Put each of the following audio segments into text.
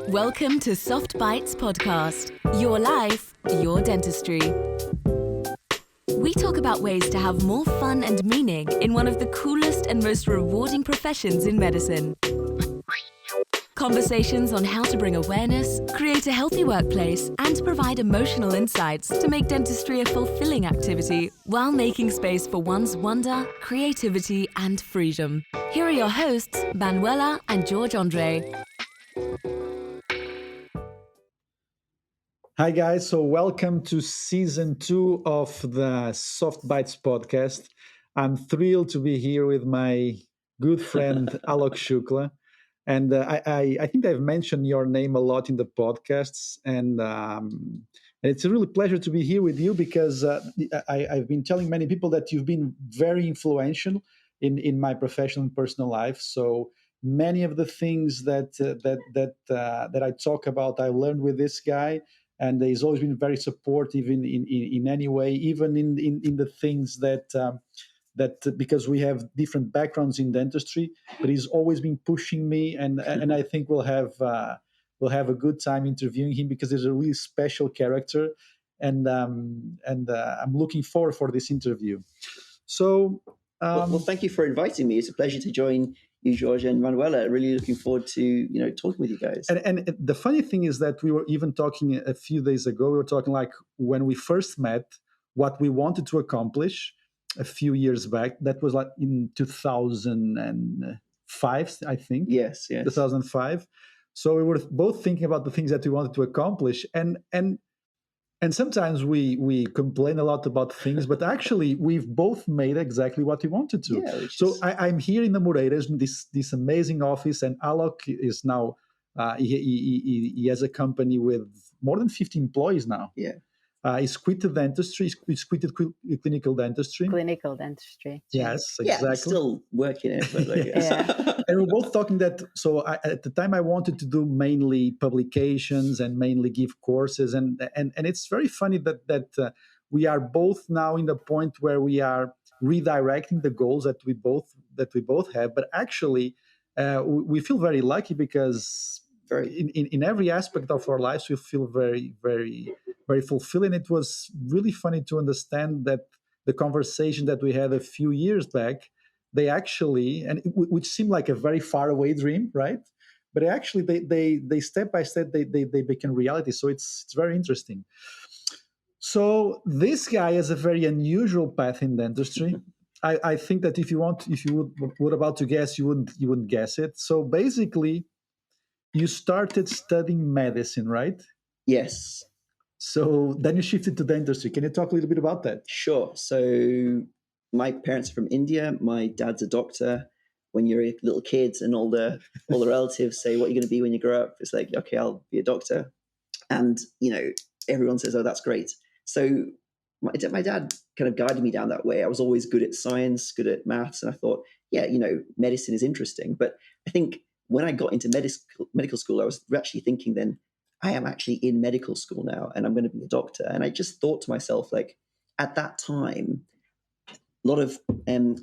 Welcome to Soft Bites Podcast. Your life, your dentistry. We talk about ways to have more fun and meaning in one of the coolest and most rewarding professions in medicine. Conversations on how to bring awareness, create a healthy workplace, and provide emotional insights to make dentistry a fulfilling activity while making space for one's wonder, creativity, and freedom. Here are your hosts, Manuela and Jorge André. Hi guys, so welcome to season 2 of the Soft Bites podcast. I'm thrilled to be here with my good friend Aalok Shukla. And I think I've mentioned your name a lot in the podcasts, and it's a really pleasure to be here with you because I've been telling many people that you've been very influential in my professional and personal life. So many of the things that I talk about, I learned with this guy. And he's always been very supportive in any way, even in the things that because we have different backgrounds in dentistry, but he's always been pushing me, and I think we'll have a good time interviewing him because he's a really special character, and I'm looking forward for this interview. So. Well, thank you for inviting me. It's a pleasure to join you, Jorge and Manuela. Really looking forward to talking with you guys. And the funny thing is that we were even talking a few days ago. We were talking like when we first met, what we wanted to accomplish a few years back. That was like in 2005, I think. Yes. 2005. So we were both thinking about the things that we wanted to accomplish, and sometimes we complain a lot about things, but actually we've both made exactly what we wanted to. Yeah, so I'm here in the Moreiras, in this amazing office, and Aalok is now, he has a company with more than 50 employees now. Yeah. He's quitted dentistry, he's quitted clinical dentistry. Clinical dentistry. Yes, Yeah, exactly. I'm still working it. But Yeah. And we're both talking that, so at the time I wanted to do mainly publications and mainly give courses. And it's very funny that we are both now in the point where we are redirecting the goals that we both have. But actually, we feel very lucky because in every aspect of our lives, we feel very, very, very fulfilling. It was really funny to understand that the conversation that we had a few years back, they actually, and which seemed like a very far away dream, right? But actually, they step by step they become reality. So it's very interesting. So this guy has a very unusual path in dentistry. I think that if you were about to guess, you wouldn't guess it. So basically, you started studying medicine, right? Yes. So then you shifted to dentistry. Can you talk a little bit about that? Sure. So my parents are from India. My dad's a doctor. When you're a little kid and all the relatives say, what are you going to be when you grow up? It's like, okay, I'll be a doctor. And, everyone says, oh, that's great. So my dad kind of guided me down that way. I was always good at science, good at maths. And I thought, yeah, medicine is interesting. But I think when I got into medical school, I was actually thinking then, I am actually in medical school now and I'm going to be a doctor. And I just thought to myself, like, at that time, a lot of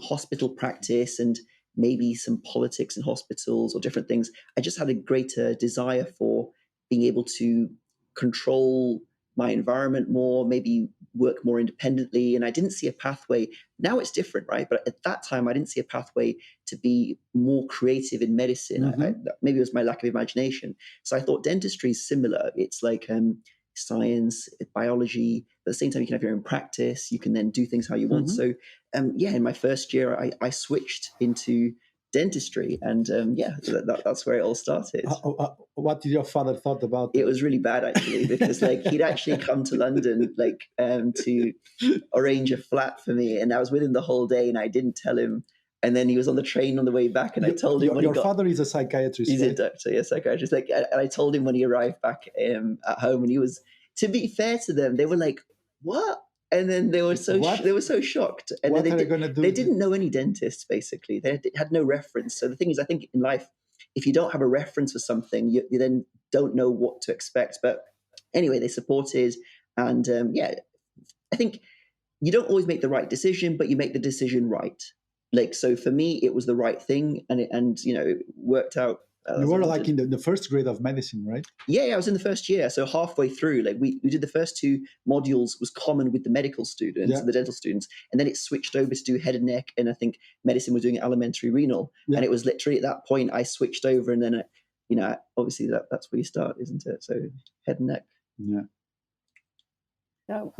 hospital practice and maybe some politics in hospitals or different things. I just had a greater desire for being able to control my environment more, maybe work more independently. And I didn't see a pathway. Now it's different, right? But at that time, I didn't see a pathway to be more creative in medicine. Mm-hmm. Maybe it was my lack of imagination. So I thought dentistry is similar. It's like science, biology. But at the same time, you can have your own practice. You can then do things how you want. Mm-hmm. So in my first year, I switched into dentistry, and that's where it all started. What did your father thought about it? Was really bad actually, because he'd actually come to London to arrange a flat for me, and I was with him the whole day, and I didn't tell him. And then he was on the train on the way back, and I told him your father is a psychiatrist. He's right? a doctor, yeah, psychiatrist. And I told him when he arrived back at home, and he was. To be fair to them, they were like, "What?" And then they were so shocked. And what then are they going to do? They didn't know any dentists, basically. They had no reference. So the thing is, I think in life, if you don't have a reference for something, you then don't know what to expect. But anyway, they supported. And I think you don't always make the right decision, but you make the decision right. So for me, it was the right thing. And it worked out You were like in the first grade of medicine, right? Yeah, I was in the first year. So halfway through, like we did the first 2 modules was common with the medical students and the dental students. And then it switched over to do head and neck. And I think medicine was doing alimentary renal. Yeah. And it was literally at that point I switched over. And then, obviously that's where you start, isn't it? So head and neck. Yeah. So,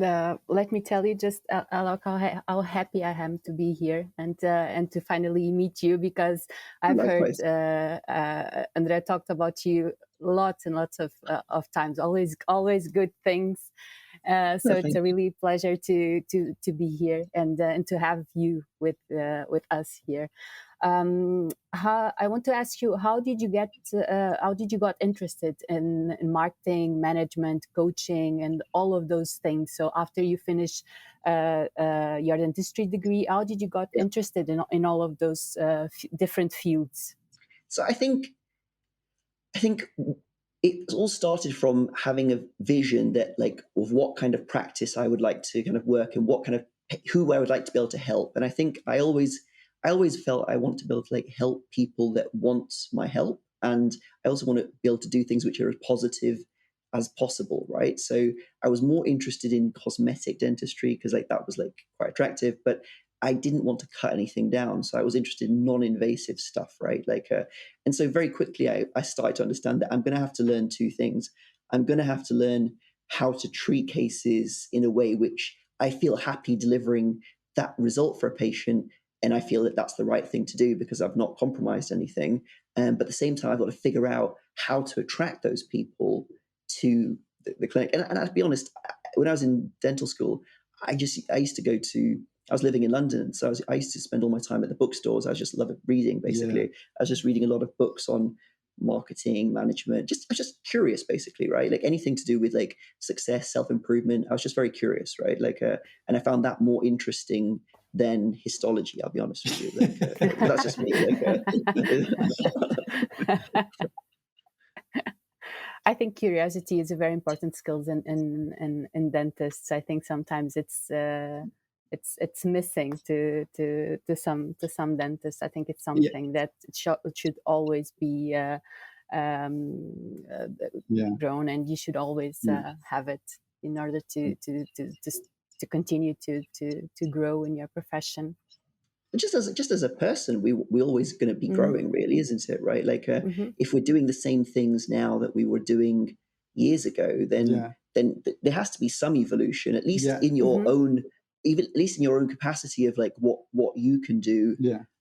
let me tell you just, Alok, how happy I am to be here and to finally meet you, because I've Likewise. heard André talked about you lots and lots of times. Always good things. So it's a really pleasure to be here and to have you with us here. I want to ask you, how did you got interested in marketing, management, coaching, and all of those things? So after you finish your dentistry degree, how did you got interested in all of those different fields? So I think it all started from having a vision that, like, of what kind of practice I would like to kind of work in, who I would like to be able to help. And I think I always felt I want to be able to, like, help people that want my help. And I also want to be able to do things which are as positive as possible, right? So I was more interested in cosmetic dentistry because, like, that was, like, quite attractive, but I didn't want to cut anything down. So I was interested in non-invasive stuff, right? And so very quickly I started to understand that I'm going to have to learn 2 things. I'm going to have to learn how to treat cases in a way which I feel happy delivering that result for a patient. And I feel that that's the right thing to do because I've not compromised anything. But at the same time, I've got to figure out how to attract those people to the clinic. And I'll be honest, when I was in dental school, I used to go to, I was living in London, so I used to spend all my time at the bookstores. I just loved reading, basically. Yeah. I was just reading a lot of books on marketing, management. I was just curious, basically, right? Like anything to do with, like, success, self-improvement. I was just very curious, right? And I found that more interesting than histology, I'll be honest with you. That's just me. I think curiosity is a very important skill in dentists. I think sometimes it's missing to some dentists. I think it's something that should always be grown, and you should always have it in order to continue to grow in your profession. Just as a person, we're always going to be growing, really, isn't it? Right? If we're doing the same things now that we were doing years ago, then there has to be some evolution, at least in your own, even at least in your own capacity of, like, what you can do.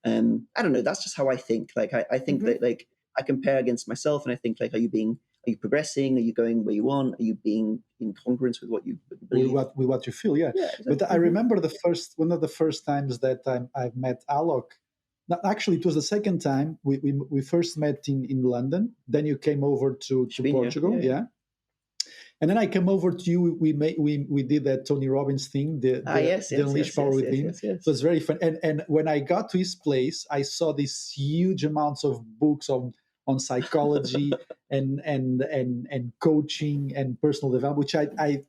I don't know. That's just how I think. I think that, like, I compare against myself, and I think, like, are you progressing? Are you going where you want? Are you being in congruence with what you believe? With what you feel, yeah. Exactly. But I remember one of the first times that I met Aalok. Actually, it was the second time we first met in London. Then you came over to Portugal, yeah. And then I came over to you. We did that Tony Robbins thing, the Unleash Power Within. Yes. It was very fun. And when I got to his place, I saw these huge amounts of books on psychology and coaching and personal development, which I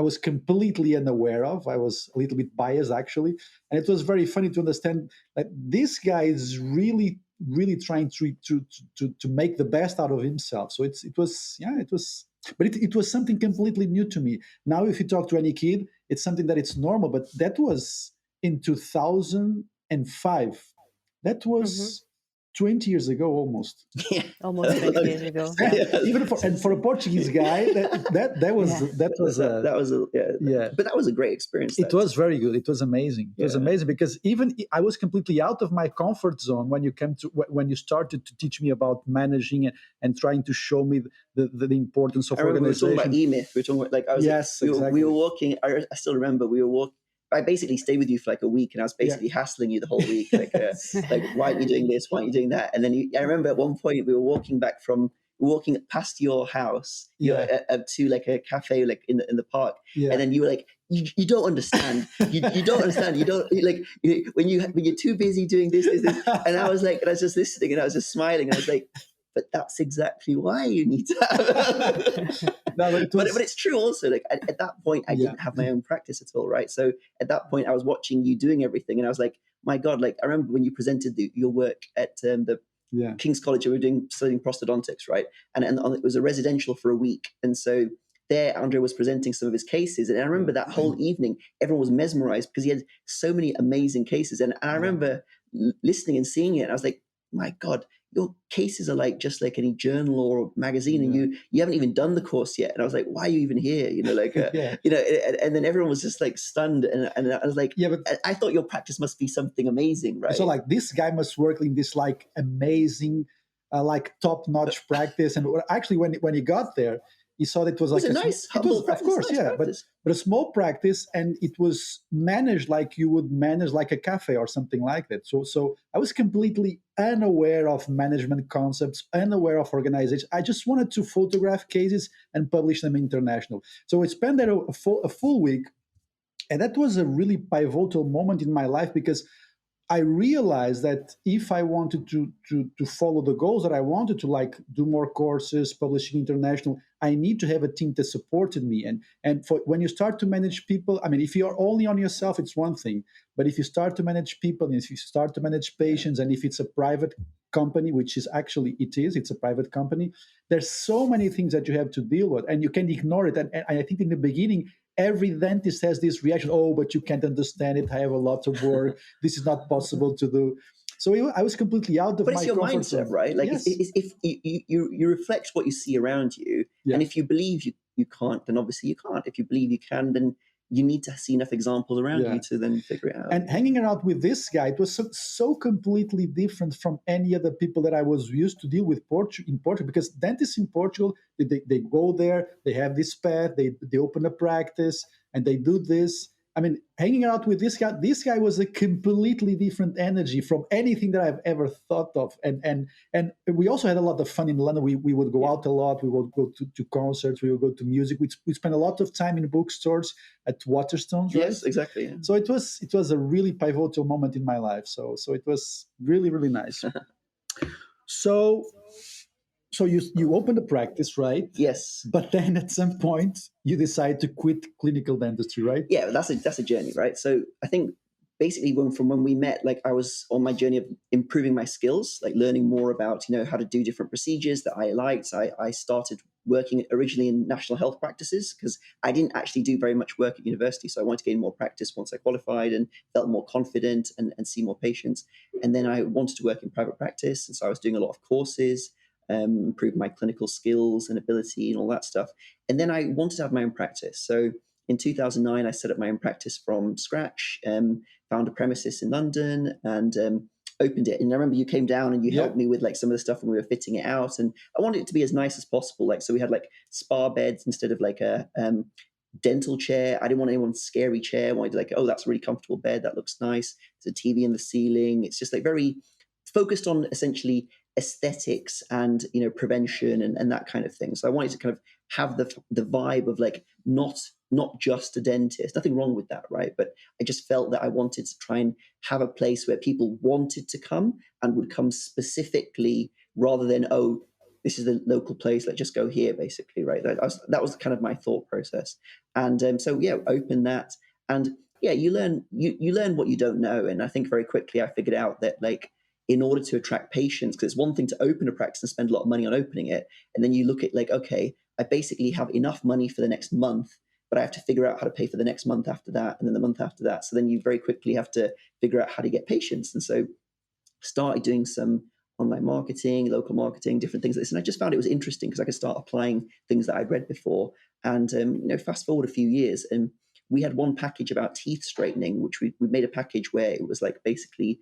was completely unaware of. I was a little bit biased, actually. And it was very funny to understand that this guy is really, really trying to make the best out of himself. So it was something completely new to me. Now, if you talk to any kid, it's something that it's normal, but that was in 2005. That was 20 years ago, almost. Yeah, almost 20 years ago. Yeah. Even for a Portuguese guy, that was a great experience. It was very good. It was amazing. It was amazing because even I was completely out of my comfort zone when you started to teach me about managing and trying to show me the importance of organization. We were talking about E-Myth. We were talking about, we were walking. I still remember we were walking. I basically stayed with you for like a week, and I was basically hassling you the whole week, like why aren't you doing this? Why aren't you doing that? And then I remember at one point we were walking past your house, to like a cafe, like in the park, and then you were like, you don't understand, you don't understand, you don't like when you're too busy doing this, and I was just listening, and I was just smiling, and I was like, but that's exactly why you need to have but it's true also, like at that point I didn't have my own practice at all, right? So at that point I was watching you doing everything, and I was like, my God, like I remember when you presented your work at the King's College. We were studying prosthodontics, right? And it was a residential for a week. And so there, Andre was presenting some of his cases. And I remember that whole evening, everyone was mesmerized because he had so many amazing cases. And I remember listening and seeing it. And I was like, my God, your cases are like just like any journal or magazine, and you haven't even done the course yet. And I was like, why are you even here? You know, like, you know, and then everyone was just like stunned. And I was like, but I thought your practice must be something amazing, right? So like this guy must work in this like amazing, like top-notch practice. And actually, when he got there, he saw that it was like a nice, humble practice. Of course, nice practice. But a small practice, and it was managed like you would manage like a cafe or something like that. So I was completely unaware of management concepts, unaware of organization. I just wanted to photograph cases and publish them international. So I spent there a full week, and that was a really pivotal moment in my life because I realized that if I wanted to follow the goals that I wanted to, like do more courses, publishing international, I need to have a team that supported me. And for when you start to manage people, I mean, if you're only on yourself, it's one thing. But if you start to manage people, and if you start to manage patients, and if it's a private company, which is actually it's a private company, there's so many things that you have to deal with, and you can ignore it. And I think in the beginning, every dentist has this reaction, oh, but you can't understand it. I have a lot of work. This is not possible to do. So I was completely out of my comfort zone. But it's your mindset, right? Like, if you reflect what you see around you, and if you believe you can't, then obviously you can't. If you believe you can, then you need to see enough examples around you to then figure it out. And hanging around with this guy, it was so completely different from any other people that I was used to deal with in Portugal, because dentists in Portugal, they go there, they have this path, they open a practice, and they do this. I mean, hanging out with this guy was a completely different energy from anything that I've ever thought of. And we also had a lot of fun in London. We would go out a lot. We would go to concerts. We would go to music. We spent a lot of time in bookstores at Waterstones. Right? Yes, exactly. Yeah. So it was a really pivotal moment in my life. So it was really, really nice. So you opened a practice, right? Yes. But then at some point you decide to quit clinical dentistry, right? Yeah, that's a journey, right? So I think basically from when we met, like I was on my journey of improving my skills, like learning more about, how to do different procedures that I liked. I started working originally in national health practices because I didn't actually do very much work at university. So I wanted to gain more practice once I qualified and felt more confident and see more patients. And then I wanted to work in private practice. And so I was doing a lot of courses, improve my clinical skills and ability and all that stuff. And then I wanted to have my own practice. So in 2009, I set up my own practice from scratch, found a premises in London and opened it. And I remember you came down and you helped me with like some of the stuff when we were fitting it out. And I wanted it to be as nice as possible. Like, so we had like spa beds instead of like a dental chair. I didn't want anyone's scary chair. I wanted like, oh, that's a really comfortable bed. That looks nice. There's a TV in the ceiling. It's just like very focused on essentially aesthetics and prevention and that kind of thing. So I wanted to kind of have the vibe of like not just a dentist. Nothing wrong with that, right? But I just felt that I wanted to try and have a place where people wanted to come and would come specifically rather than, oh, this is the local place, let's just go here, basically, right? That was kind of my thought process. And so open that. And you learn what you don't know. And I think very quickly I figured out that like, in order to attract patients, because it's one thing to open a practice and spend a lot of money on opening it. And then you look at like, okay, I basically have enough money for the next month, but I have to figure out how to pay for the next month after that, and then the month after that. So then you very quickly have to figure out how to get patients. And so started doing some online marketing, local marketing, different things like this. And I just found it was interesting because I could start applying things that I'd read before. And fast forward a few years, and we had one package about teeth straightening, which we made a package where it was like basically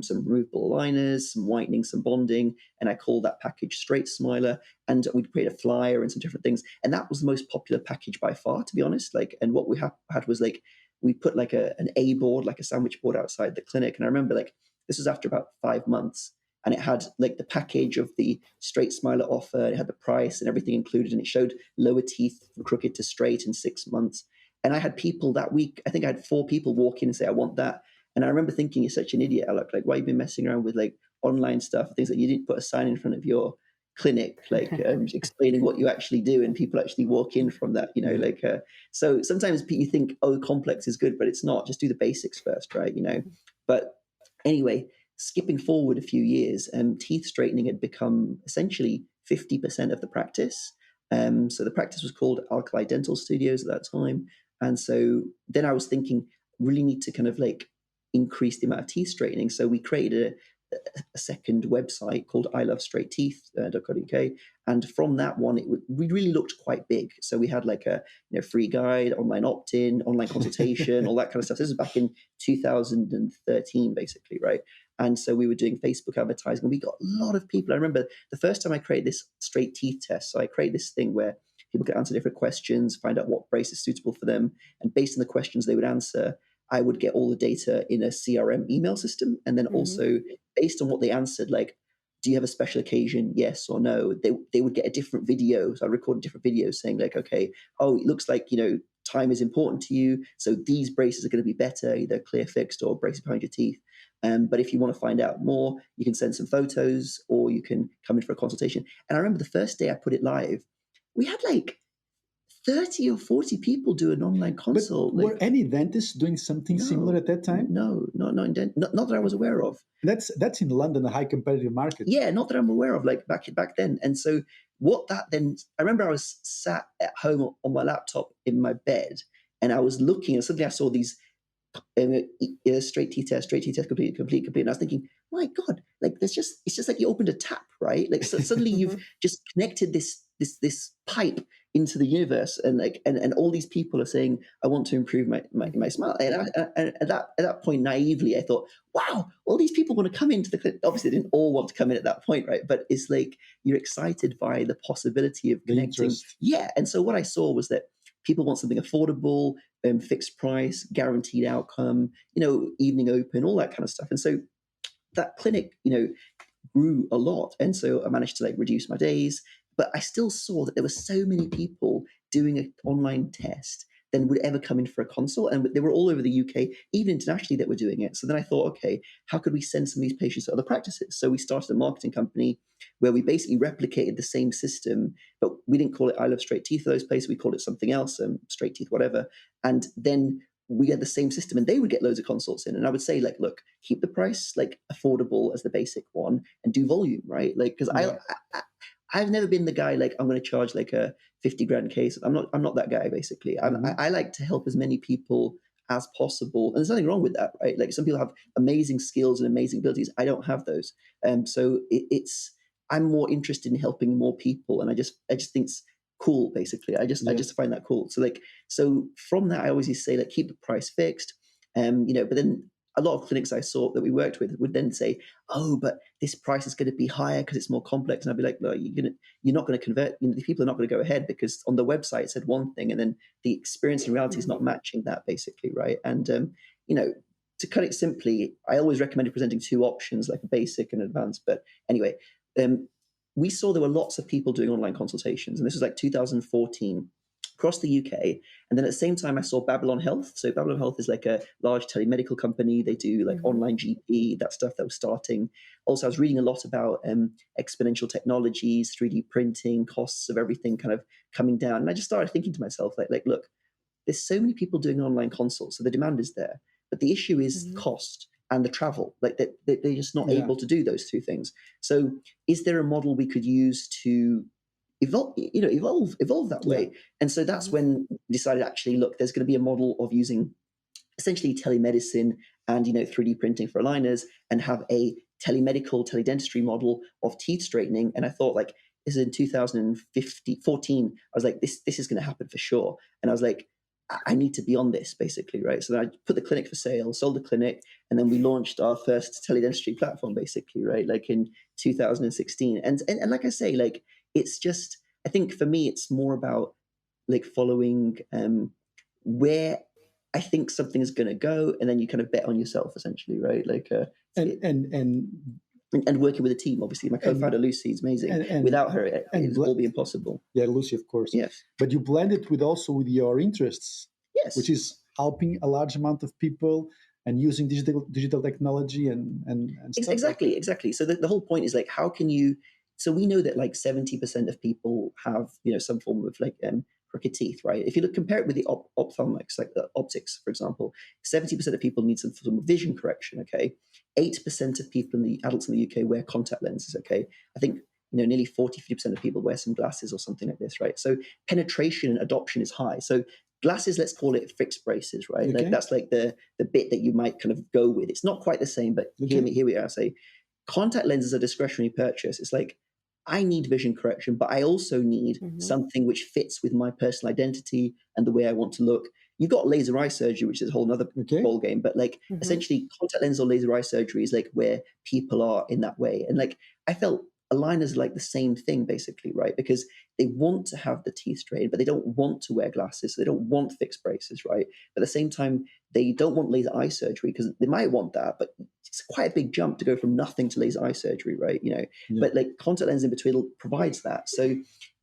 some removable aligners, some whitening, some bonding, and I called that package Straight Smiler. And we'd create a flyer and some different things, and that was the most popular package by far, to be honest. Like, and what we had was like we put like an A board, like a sandwich board outside the clinic, and I remember like this was after about 5 months, and it had like the package of the Straight Smiler offer. It had the price and everything included, and it showed lower teeth from crooked to straight in 6 months. And I had people that week. I think I had 4 people walk in and say, "I want that." And I remember thinking, you're such an idiot, Alok. Like, why have you been messing around with like online stuff, things that you didn't put a sign in front of your clinic, like explaining what you actually do, and people actually walk in from that, so sometimes you think, oh, complex is good, but it's not. Just do the basics first, right? But anyway, skipping forward a few years, teeth straightening had become essentially 50% of the practice. So the practice was called Alkali Dental Studios at that time. And so then I was thinking, really need to kind of like increase the amount of teeth straightening. So we created a second website called ilovestraightteeth.co.uk. And from that one, we really looked quite big. So we had like a free guide, online opt-in, online consultation, all that kind of stuff. This is back in 2013, basically, right? And so we were doing Facebook advertising. We got a lot of people. I remember the first time I created this straight teeth test. So I created this thing where people could answer different questions, find out what brace is suitable for them. And based on the questions they would answer, I would get all the data in a CRM email system. And then also based on what they answered, like, do you have a special occasion? Yes or no? They would get a different video. So I recorded different videos saying like, okay, oh, it looks like, time is important to you. So these braces are going to be better, either clear fixed or braces behind your teeth. But if you want to find out more, you can send some photos or you can come in for a consultation. And I remember the first day I put it live, we had like 30 or 40 people do an online consult. But were any dentists doing something similar at that time? No, not that I was aware of. That's in London, a high competitive market. Yeah, not that I'm aware of, like back then. And so what that then, I remember I was sat at home on my laptop in my bed and I was looking and suddenly I saw these straight teeth test, complete. And I was thinking, my God, like it's just like you opened a tap, right? Like so suddenly you've just connected this pipe into the universe, and all these people are saying, I want to improve my smile. And at that point, naively, I thought, wow, all these people want to come into the clinic. Obviously, they didn't all want to come in at that point, right? But it's like you're excited by the possibility of connecting. Yeah, and so what I saw was that people want something affordable, fixed price, guaranteed outcome, evening open, all that kind of stuff. And so that clinic, grew a lot. And so I managed to like reduce my days, but I still saw that there were so many people doing an online test than would ever come in for a consult. And they were all over the UK, even internationally, that were doing it. So then I thought, okay, how could we send some of these patients to other practices? So we started a marketing company where we basically replicated the same system, but we didn't call it I Love Straight Teeth for those places. We called it something else, Straight Teeth, whatever. And then we had the same system and they would get loads of consults in. And I would say, like, look, keep the price like affordable as the basic one and do volume, right? Like, because I've never been the guy like I'm going to charge like a 50 grand case. I'm not that guy, basically. I like to help as many people as possible, and there's nothing wrong with that, right? Like some people have amazing skills and amazing abilities. I don't have those, so I'm more interested in helping more people, and I just think it's cool, basically. I just find that cool. So from that, I always used to say like keep the price fixed, but then a lot of clinics I saw that we worked with would then say, oh, but this price is going to be higher because it's more complex. And I'd be like, no, you're not going to convert. The people are not going to go ahead because on the website it said one thing and then the experience in reality is not matching that, basically, right? And, to cut it simply, I always recommended presenting two options, like a basic and advanced. But anyway, we saw there were lots of people doing online consultations. And this was like 2014. Across the UK. And then at the same time, I saw Babylon Health. So Babylon Health is like a large telemedical company. They do like online GP, that stuff that was starting. Also, I was reading a lot about exponential technologies, 3D printing, costs of everything kind of coming down. And I just started thinking to myself, like look, there's so many people doing online consults, so the demand is there. But the issue is cost and the travel. Like they're just not able to do those two things. So is there a model we could use to evolve that way? And so that's when we decided, actually, look, there's going to be a model of using essentially telemedicine and 3D printing for aligners and have a telemedical teledentistry model of teeth straightening. And I thought, like, this is in 2014. I was like, this is going to happen for sure. And I was like, I need to be on this, basically, right? So then I put the clinic for sale, sold the clinic, and then we launched our first teledentistry platform, basically, right? Like in 2016. And like I say, like, it's just, I think for me, it's more about like following where I think something is going to go, and then you kind of bet on yourself, essentially, right? Like, and working with a team, obviously. My co-founder Lucy is amazing. And without her, it would all be impossible. Yeah, Lucy, of course. Yes, but you blend it with your interests. Yes, which is helping a large amount of people and using digital technology and stuff. Exactly. So the whole point is like, how can you? So we know that like 70% of people have some form of like crooked teeth, right? If you compare it with the ophthalmics, like the optics, for example, 70% of people need some form of vision correction, okay? 8% of people adults in the UK wear contact lenses, okay? I think, nearly 40-50% of people wear some glasses or something like this, right? So penetration and adoption is high. So glasses, let's call it fixed braces, right? Okay. Like that's like the bit that you might kind of go with. It's not quite the same, but here we are. Say contact lenses are discretionary purchase. It's like, I need vision correction, but I also need something which fits with my personal identity and the way I want to look. You've got laser eye surgery, which is a whole other ball game, but like essentially contact lens or laser eye surgery is like where people are in that way. And like, I felt aligners are like the same thing basically, right? Because they want to have the teeth straightened, but they don't want to wear glasses. So they don't want fixed braces, right? But at the same time, they don't want laser eye surgery because they might want that, but it's quite a big jump to go from nothing to laser eye surgery, right? But like contact lens in between provides that. So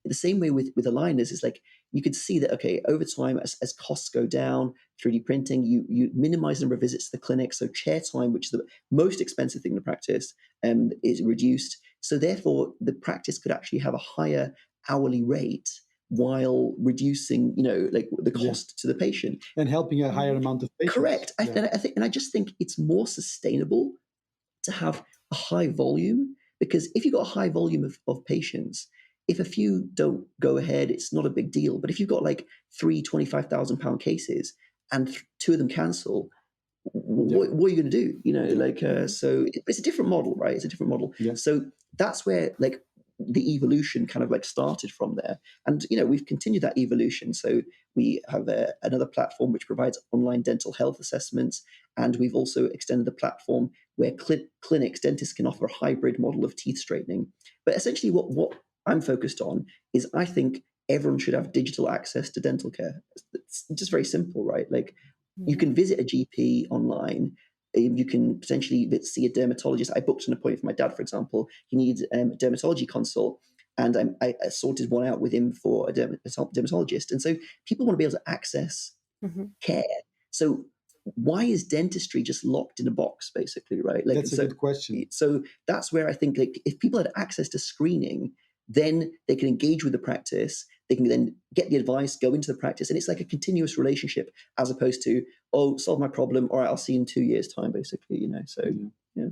the same way with aligners, is like you could see that, okay, over time, as costs go down, 3D printing, you minimize the number of visits to the clinic. So chair time, which is the most expensive thing to practice, is reduced. So therefore, the practice could actually have a higher hourly rate while reducing, like the cost to the patient and helping a higher amount of patients. Correct. I just think it's more sustainable to have a high volume, because if you've got a high volume of patients, if a few don't go ahead, it's not a big deal. But if you've got like 3 £25,000 cases and 2 of them cancel, what are you going to do? So it's a different model, right? It's a different model. Yeah. So that's where like the evolution kind of like started from there. And, we've continued that evolution. So we have another platform which provides online dental health assessments. And we've also extended the platform where clinics, dentists can offer a hybrid model of teeth straightening. But essentially what I'm focused on is, I think everyone should have digital access to dental care. It's just very simple, right? Like you can visit a GP online. You can potentially see a dermatologist. I booked an appointment for my dad, for example. He needs a dermatology consult, and I sorted one out with him for a dermatologist. And so people want to be able to access care. So why is dentistry just locked in a box, basically, right? Like, that's a good question. So that's where I think, like, if people had access to screening, then they can engage with the practice. They can then get the advice, go into the practice, and it's like a continuous relationship, as opposed to, solve my problem, all right, I'll see you in 2 years' time, basically. So yeah.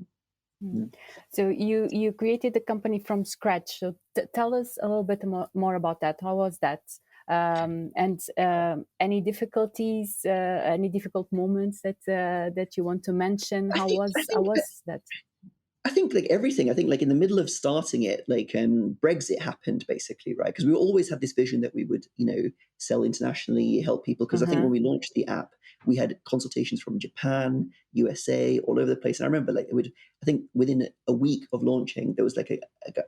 So you created the company from scratch. So tell us a little bit more about that. How was that? And any difficulties, any difficult moments that you want to mention? How was that? I think like everything. I think like in the middle of starting it, like Brexit happened, basically, right? Because we always had this vision that we would, sell internationally, help people. Because I think when we launched the app, we had consultations from Japan, USA, all over the place. And I remember like I think within a week of launching, there was like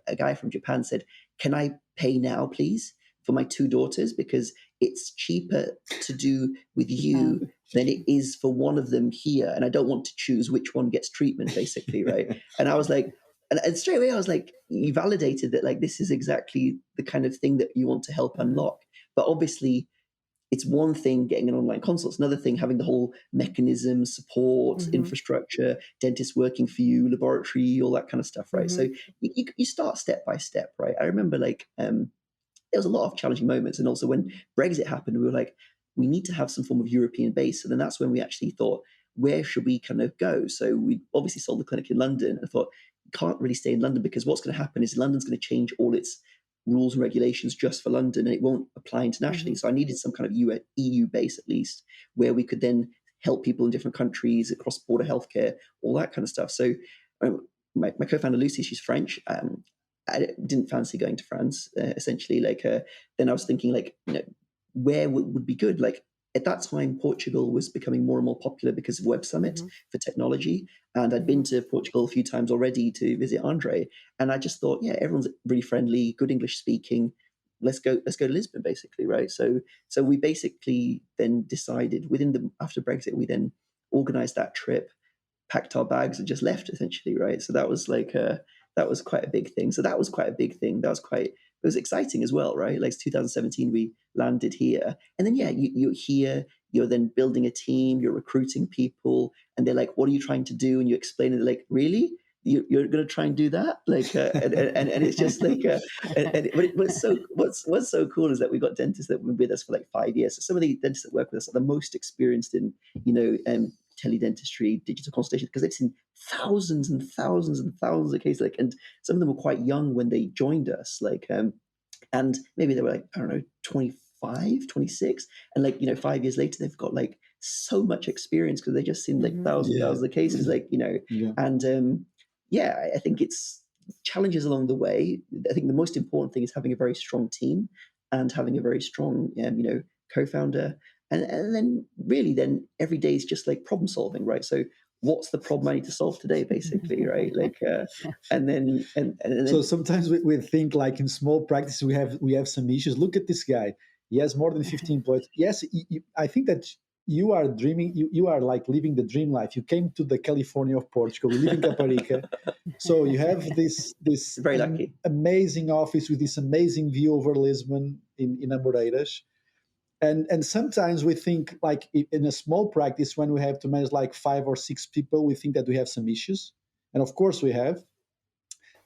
a guy from Japan said, "Can I pay now, please, for my 2 daughters? Because it's cheaper to do with you than it is for one of them here. And I don't want to choose which one gets treatment," basically, right? And I was like, and straight away I was like, you validated that, like, this is exactly the kind of thing that you want to help unlock. But obviously, it's one thing getting an online consult. It's another thing having the whole mechanism, support, infrastructure, dentists working for you, laboratory, all that kind of stuff, right? So you start step by step, right? I remember like there was a lot of challenging moments. And also when Brexit happened, we were like, we need to have some form of European base. And then that's when we actually thought, where should we kind of go? So we obviously sold the clinic in London. I thought, you can't really stay in London, because what's going to happen is London's going to change all its rules and regulations just for London, and it won't apply internationally. So I needed some kind of EU base, at least, where we could then help people in different countries, across border healthcare, all that kind of stuff. So my co-founder Lucy, she's French. I didn't fancy going to France, essentially. Like, then I was thinking, like, where would be good? Like, at that time, Portugal was becoming more and more popular because of Web Summit for technology. And I'd been to Portugal a few times already to visit Andre. And I just thought, yeah, everyone's really friendly, good English speaking. Let's go to Lisbon, basically, right? So we basically then decided after Brexit, we then organized that trip, packed our bags, and just left, essentially, right? So that was like that was quite a big thing. So that was quite a big thing. It was exciting as well, right? Like 2017, we landed here. And then, you're here, you're then building a team, you're recruiting people, and they're like, what are you trying to do? And you explain it, like, really? you're going to try and do that, like, and it's just like, what's so cool is that we've got dentists that have been with us for like 5 years. So some of the dentists that work with us are the most experienced in, teledentistry, digital consultation, because they've seen thousands and thousands and thousands of cases. Like, and some of them were quite young when they joined us, like, and maybe they were like, I don't know, 25, 26, and like, 5 years later, they've got like so much experience because they just seen like thousands of cases, like, and I think it's challenges along the way. I think the most important thing is having a very strong team and having a very strong, co-founder. And then really then every day is just like problem solving, right? So what's the problem I need to solve today, basically, right? Like, and then so sometimes we think like in small practice, we have some issues. Look at this guy. He has more than 15 employees. Yes, I think that you are dreaming, you are like living the dream life. You came to the California of Portugal, you live in Caparica. So you have this very lucky, amazing office with this amazing view over Lisbon in Amoreiras. And sometimes we think like in a small practice, when we have to manage like 5 or 6 people, we think that we have some issues. And of course we have.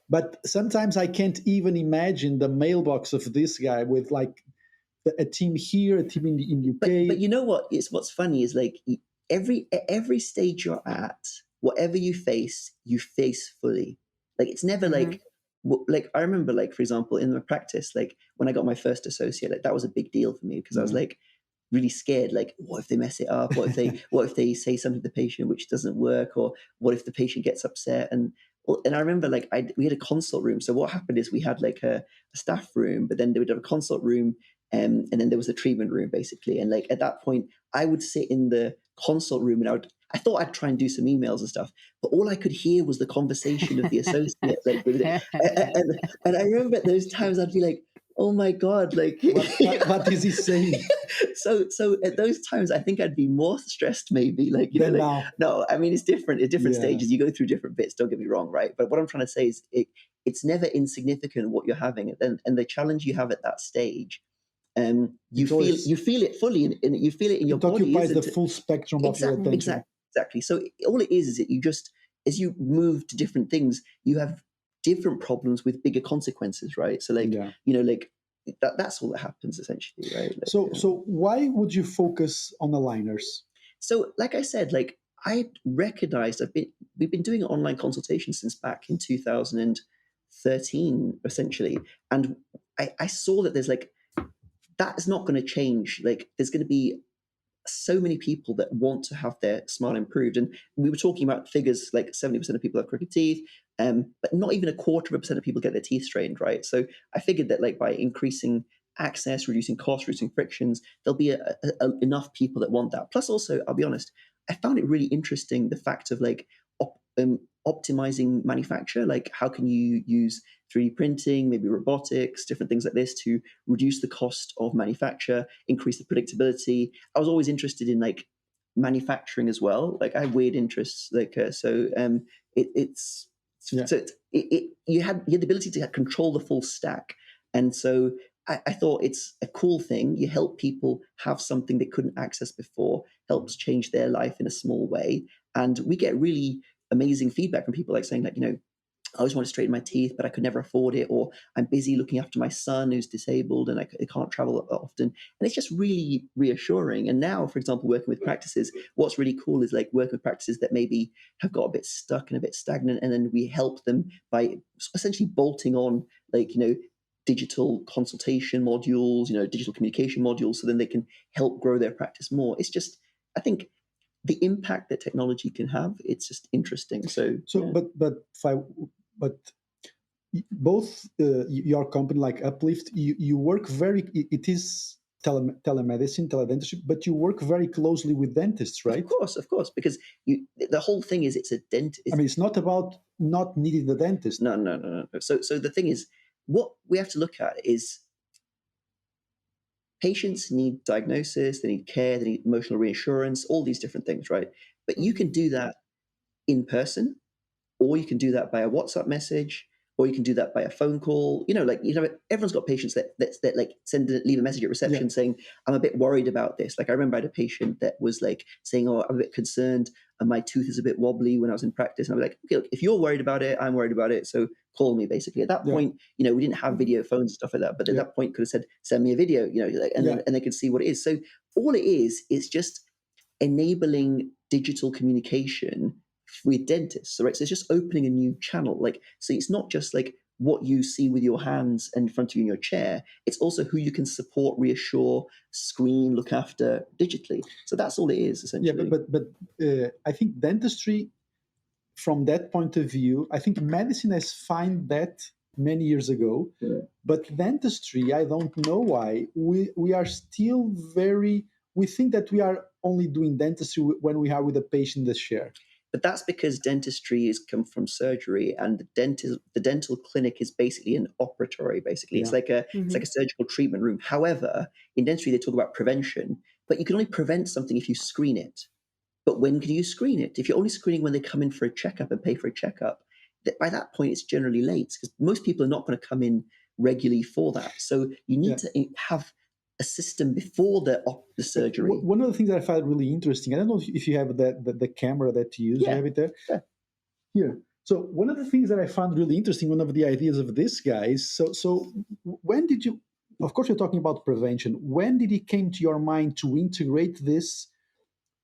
But sometimes I can't even imagine the mailbox of this guy with like a team here, a team in UK. But you know what? What's funny is like every stage you're at, whatever you face fully. Like it's never like I remember, like, for example, in my practice, like when I got my first associate, like that was a big deal for me because I was like really scared. Like, what if they mess it up? What if they say something to the patient which doesn't work? Or what if the patient gets upset? And I remember like we had a consult room. So what happened is we had like a staff room, but then they would have a consult room. And then there was a treatment room, basically. And like at that point, I would sit in the consult room and I thought I'd try and do some emails and stuff, but all I could hear was the conversation of the associate. Like, and I remember at those times I'd be like, oh my God, like what is he saying? So at those times, I think I'd be more stressed, maybe. Like, no, I mean, it's different at different stages. You go through different bits, don't get me wrong, right? But what I'm trying to say is it's never insignificant what you're having. And the challenge you have at that stage, you feel it fully, and you feel it in your body. It occupies the full spectrum of your attention. Exactly. So all it is that you just, as you move to different things, you have different problems with bigger consequences, right? So like, like that's all that happens essentially, right? Like, so why would you focus on aligners? So like I said, like I recognized we've been doing online consultations since back in 2013, essentially. And I saw that there's like, that's not going to change. Like there's going to be so many people that want to have their smile improved. And we were talking about figures like 70% of people have crooked teeth, but not even 1/4% of people get their teeth straightened, right? So I figured that like by increasing access, reducing costs, reducing frictions, there'll be enough people that want that. Plus also, I'll be honest, I found it really interesting, the fact of like optimizing manufacture. Like how can you use 3D printing, maybe robotics, different things like this to reduce the cost of manufacture, increase the predictability. I was always interested in like manufacturing as well. Like I have weird interests. Like you had the ability to control the full stack, and so I thought it's a cool thing. You help people have something they couldn't access before, helps change their life in a small way, and we get really amazing feedback from people like saying like, I always want to straighten my teeth, but I could never afford it, or I'm busy looking after my son who's disabled and I can't travel often. And it's just really reassuring. And now, for example, working with practices, what's really cool is like working with practices that maybe have got a bit stuck and a bit stagnant, and then we help them by essentially bolting on like, digital consultation modules, digital communication modules, so then they can help grow their practice more. It's just, I think, the impact that technology can have, it's just interesting. So yeah. But both your company, like Uplift, you work it is telemedicine, teledentistry, but you work very closely with dentists, right? Of course, because the whole thing is it's a dentist. I mean, it's not about not needing the dentist. No. So the thing is, what we have to look at is patients need diagnosis, they need care, they need emotional reassurance, all these different things, right? But you can do that in person, or you can do that by a WhatsApp message, or you can do that by a phone call. Everyone's got patients that like leave a message at reception saying, I'm a bit worried about this. Like I remember I had a patient that was like saying, oh, I'm a bit concerned and my tooth is a bit wobbly when I was in practice. And I was like, okay, look, if you're worried about it, I'm worried about it. So call me basically. At that point, we didn't have video phones and stuff like that. But at that point could have said, send me a video, and they could see what it is. So all it is just enabling digital communication with dentists, right? So it's just opening a new channel. Like, so it's not just like what you see with your hands in front of you in your chair. It's also who you can support, reassure, screen, look after digitally. So that's all it is essentially. Yeah, but I think dentistry, from that point of view, I think medicine has found that many years ago. Yeah. But dentistry, I don't know why we are still we think that we are only doing dentistry when we are with a patient in the chair. But that's because dentistry has come from surgery, and the dental clinic is basically an operatory. Basically, it's like it's like a surgical treatment room. However, in dentistry they talk about prevention, but you can only prevent something if you screen it. But when can you screen it? If you're only screening when they come in for a checkup and pay for a checkup, by that point it's generally late because most people are not going to come in regularly for that. So you need to have a system before the surgery. One of the things that I found really interesting, I don't know if you have the camera that you use, you have it there? Yeah. Here. So one of the things that I found really interesting, one of the ideas of this guy is, so when did you, of course you're talking about prevention, when did it came to your mind to integrate this,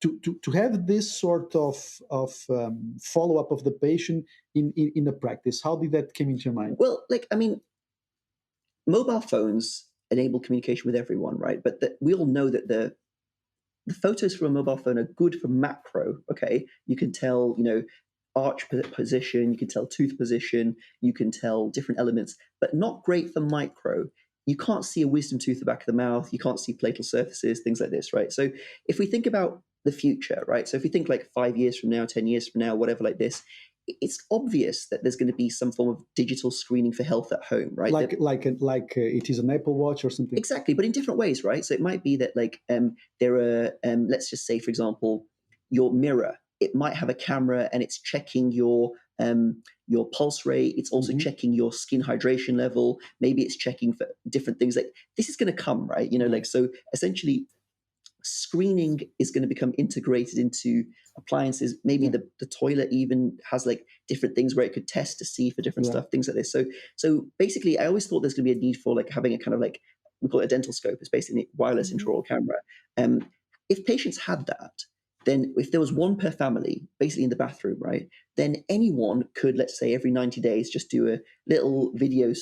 to have this sort of follow-up of the patient in the practice? How did that come into your mind? Well, mobile phones enable communication with everyone, right? But we all know that the photos from a mobile phone are good for macro, okay? You can tell, arch position, you can tell tooth position, you can tell different elements, but not great for micro. You can't see a wisdom tooth at the back of the mouth, you can't see platal surfaces, things like this, right? So if we think about the future, right? So if we think like 5 years from now, 10 years from now, whatever like this, it's obvious that there's going to be some form of digital screening for health at home, right? Like it is an Apple Watch or something. Exactly, but in different ways, right? So it might be that there are, let's just say, for example, your mirror. It might have a camera and it's checking your pulse rate. It's also checking your skin hydration level. Maybe it's checking for different things. Like this is going to come, right? So essentially, screening is going to become integrated into appliances. Maybe the toilet even has like different things where it could test to see for different stuff, things like this. So basically, I always thought there's going to be a need for like having a kind of like, we call it a dental scope. It's basically a wireless intraoral camera. If patients had that, then if there was one per family, basically in the bathroom, right, then anyone could, let's say every 90 days, just do a little video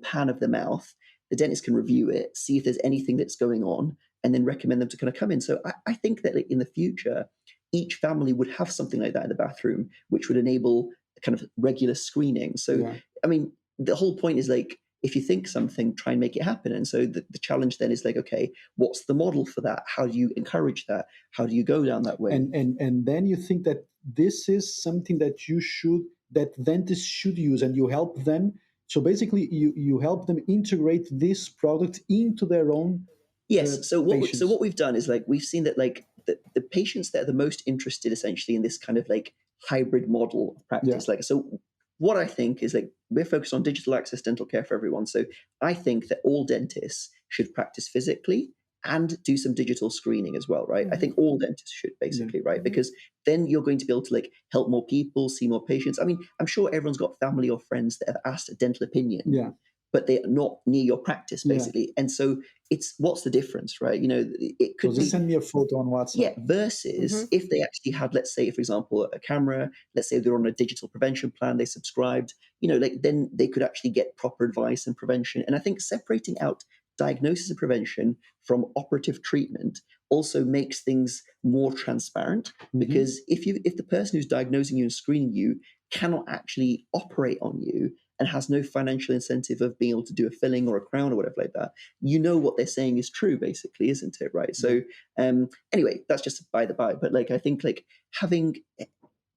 pan of the mouth. The dentist can review it, see if there's anything that's going on, and then recommend them to kind of come in. So I think that in the future, each family would have something like that in the bathroom, which would enable kind of regular screening. So, I mean, the whole point is like, if you think something, try and make it happen. And so the challenge then is like, okay, what's the model for that? How do you encourage that? How do you go down that way? And then you think that this is something that that dentists should use, and you help them. So basically, you help them integrate this product into their own. Yes. So what we've done is like we've seen that like the patients that are the most interested essentially in this kind of like hybrid model of practice. Like so, what I think is like we're focused on digital access dental care for everyone. So I think that all dentists should practice physically and do some digital screening as well, right? I think all dentists should basically, right? Because then you're going to be able to like help more people, see more patients. I mean, I'm sure everyone's got family or friends that have asked a dental opinion, but they're not near your practice basically. And so it's, what's the difference, right? It could just send me a photo on WhatsApp. Yeah, versus if they actually had, let's say, for example, a camera, let's say they're on a digital prevention plan, they subscribed, then they could actually get proper advice and prevention. And I think separating out diagnosis and prevention from operative treatment also makes things more transparent, because if the person who's diagnosing you and screening you cannot actually operate on you and has no financial incentive of being able to do a filling or a crown or whatever like that, what they're saying is true, basically, isn't it? Right. So anyway, that's just by the by. But like I think like having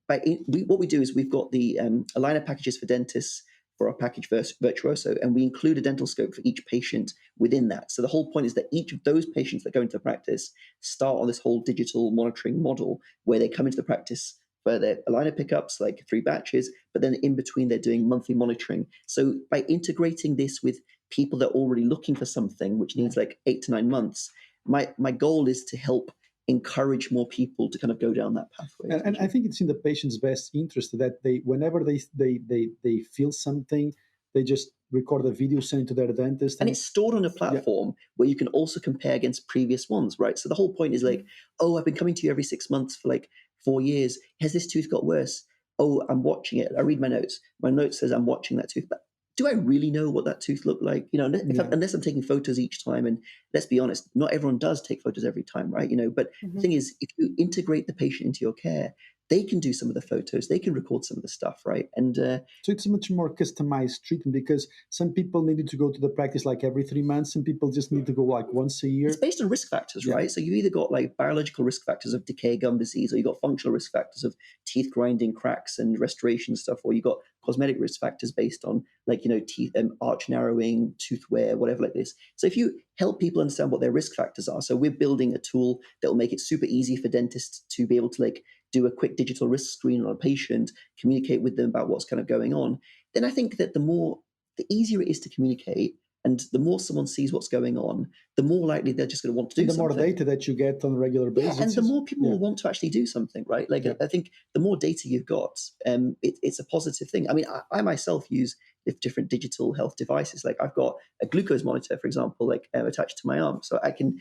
what we do is we've got the aligner packages for dentists for our package Virtuoso, and we include a dental scope for each patient within that. So the whole point is that each of those patients that go into the practice start on this whole digital monitoring model where they come into the practice for their aligner pickups, like 3 batches, but then in between they're doing monthly monitoring. So by integrating this with people that are already looking for something, which needs like 8 to 9 months, my goal is to help encourage more people to kind of go down that pathway. And I think it's in the patient's best interest that they, whenever they feel something, they just record a video, send it to their dentist. And it's stored on a platform where you can also compare against previous ones, right? So the whole point is like, oh, I've been coming to you every 6 months for like 4 years. Has this tooth got worse? Oh, I'm watching it. I read my notes. My note says I'm watching that tooth. But do I really know what that tooth looked like? You know, unless I'm taking photos each time. And let's be honest, not everyone does take photos every time, right? You know, but the thing is, if you integrate the patient into your care, they can do some of the photos, they can record some of the stuff, right? And so it's a much more customized treatment, because some people needed to go to the practice like every 3 months, some people just need to go like once a year. It's based on risk factors, right? So you either got like biological risk factors of decay, gum disease, or you got functional risk factors of teeth grinding, cracks, and restoration stuff, or you got cosmetic risk factors based on like, you know, teeth arch narrowing, tooth wear, whatever like this. So if you help people understand what their risk factors are, so we're building a tool that will make it super easy for dentists to be able to like do a quick digital risk screen on a patient, communicate with them about what's kind of going on, then I think that the easier it is to communicate, and the more someone sees what's going on, the more likely they're just going to want to do something. The more data that you get on a regular basis. And the more people will want to actually do something, right? Like, I think the more data you've got, it's a positive thing. I mean, I myself use different digital health devices. Like I've got a glucose monitor, for example, like attached to my arm. So I can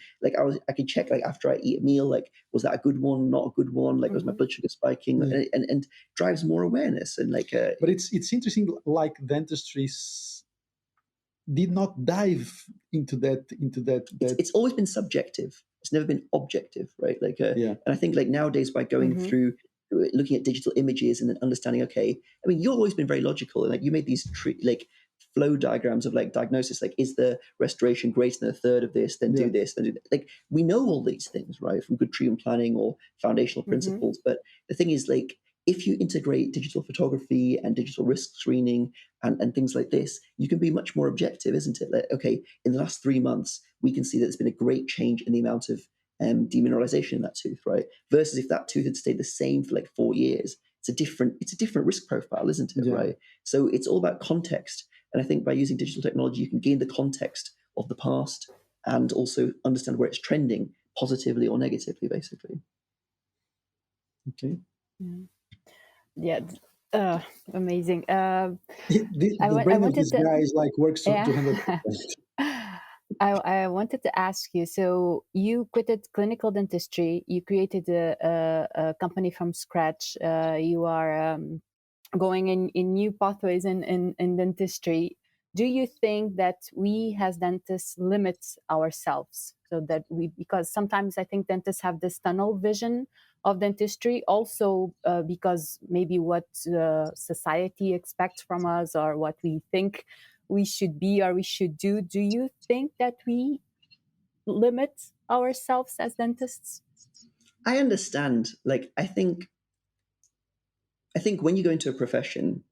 check like after I eat a meal, like, was that a good one, not a good one? Like, was my blood sugar spiking? And drives more awareness. And like, but it's interesting, like dentistry did not dive into that. It's always been subjective. It's never been objective, right? Like, and I think like nowadays by going through looking at digital images and then understanding, okay, I mean, you've always been very logical, and like you made these like flow diagrams of like diagnosis, like is the restoration greater than a third of this, then do this, then do that. Like we know all these things, right, from good treatment planning or foundational principles. But the thing is, like, if you integrate digital photography and digital risk screening and things like this, you can be much more objective, isn't it? Like, okay, in the last 3 months, we can see that there's been a great change in the amount of demineralization in that tooth, right? Versus if that tooth had stayed the same for like 4 years, it's a different risk profile, isn't it? Right. So it's all about context. And I think by using digital technology, you can gain the context of the past and also understand where it's trending positively or negatively, basically. Okay. Amazing. The brain of this guy is like works to 200%. I wanted to ask you, so you quitted clinical dentistry, you created a company from scratch, you are going in new pathways in dentistry. Do you think that we as dentists limit ourselves, so that because sometimes I think dentists have this tunnel vision of dentistry, also because maybe what society expects from us or what we think we should be or we should do. Do you think that we limit ourselves as dentists? I understand. Like, I think when you go into a profession,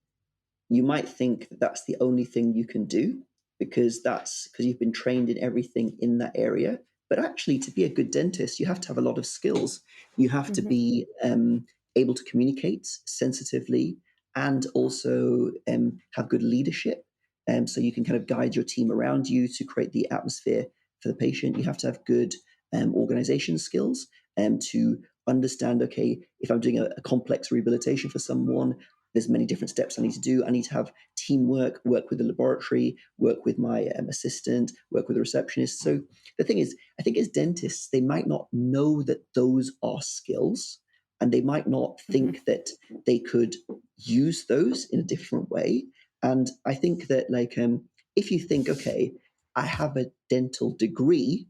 you might think that that's the only thing you can do because you've been trained in everything in that area. But actually, to be a good dentist, you have to have a lot of skills. You have to be able to communicate sensitively and also have good leadership. So you can kind of guide your team around you to create the atmosphere for the patient. You have to have good organization skills to understand, okay, if I'm doing a complex rehabilitation for someone, there's many different steps I need to do. I need to have teamwork, work with the laboratory, work with my assistant, work with the receptionist. So the thing is, I think as dentists, they might not know that those are skills, and they might not think that they could use those in a different way. And I think that, like, if you think, okay, I have a dental degree,